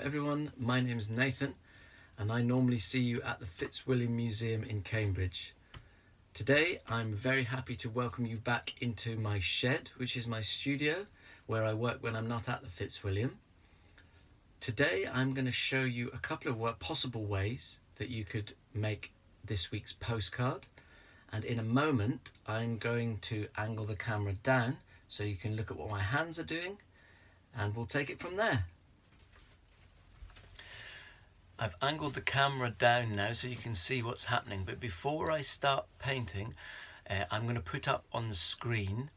everyone, my name's Nathan and I normally see you at the Fitzwilliam Museum in Cambridge. Today I'm very happy to welcome you back into my shed, which is my studio where I work when I'm not at the Fitzwilliam. Today I'm going to show you a couple of possible ways that you could make this week's postcard, and in a moment I'm going to angle the camera down so you can look at what my hands are doing, and we'll take it from there. I've angled the camera down now so you can see what's happening, but before I start painting I'm going to put up on the screen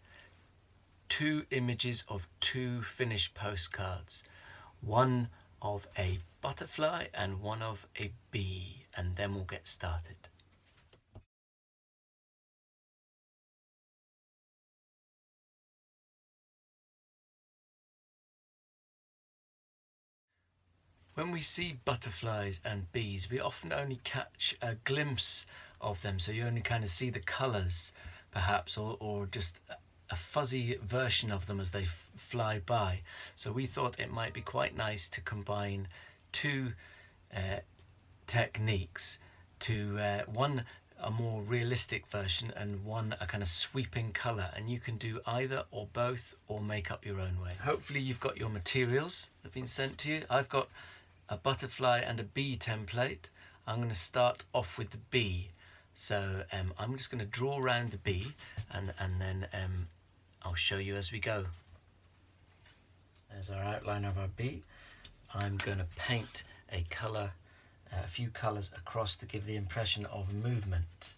two images of two finished postcards, one of a butterfly and one of a bee, and then we'll get started. When we see butterflies and bees, we often only catch a glimpse of them, so you only kind of see the colours perhaps, or just a fuzzy version of them as they fly by. So we thought it might be quite nice to combine two techniques to one a more realistic version and one a kind of sweeping colour, and you can do either or both or make up your own way. Hopefully you've got your materials that have been sent to you. I've got a butterfly and a bee template. I'm going to start off with the bee, so I'm just going to draw around the bee and then I'll show you as we go. There's our outline of our bee. I'm going to paint a few colours across to give the impression of movement.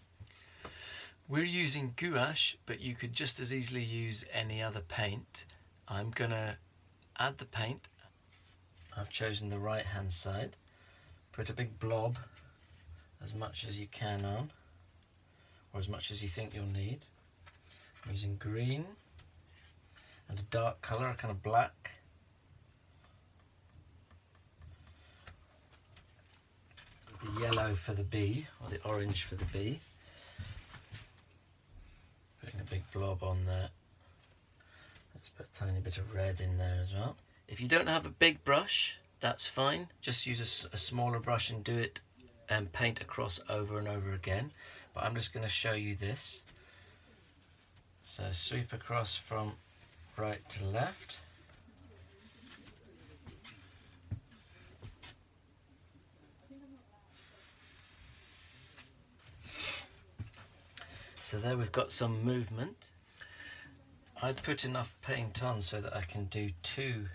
We're using gouache, but you could just as easily use any other paint. I'm going to add the paint. I've chosen the right hand side. Put a big blob, as much as you can on, or as much as you think you'll need. I'm using green and a dark colour, a kind of black. The yellow for the bee, or the orange for the bee. Putting a big blob on there. Let's put a tiny bit of red in there as well. If you don't have a big brush, that's fine. Just use a smaller brush and do it and paint across over and over again. But I'm just going to show you this. So sweep across from right to left. So there we've got some movement. I put enough paint on so that I can do two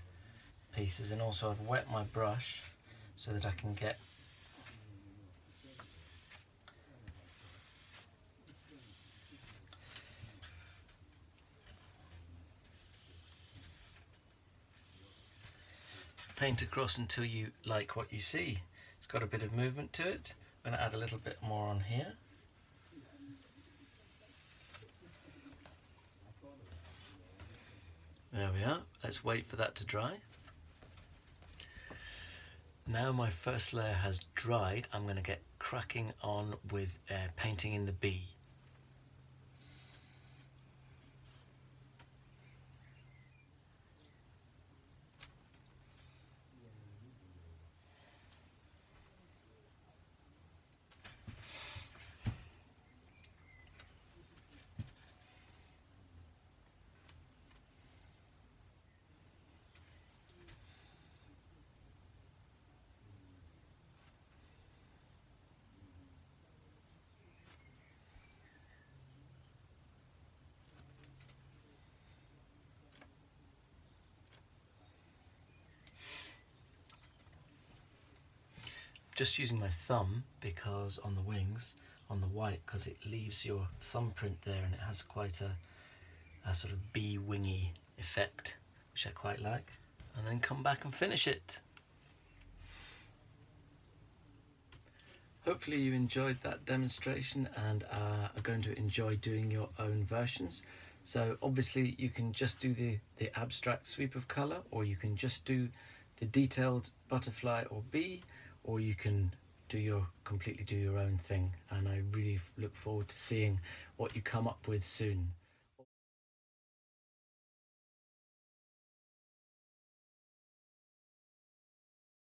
pieces, and also I've wet my brush so that I can get paint across until you like what you see. It's got a bit of movement to it. I'm going to add a little bit more on here. There we are. Let's wait for that to dry. Now my first layer has dried, I'm going to get cracking on with painting in the bee. Just using my thumb because on the wings, on the white, because it leaves your thumbprint there and it has quite a sort of bee wingy effect, which I quite like. And then come back and finish it. Hopefully you enjoyed that demonstration and are going to enjoy doing your own versions. So obviously you can just do the abstract sweep of colour, or you can just do the detailed butterfly or bee, or you can completely do your own thing, and I really look forward to seeing what you come up with soon.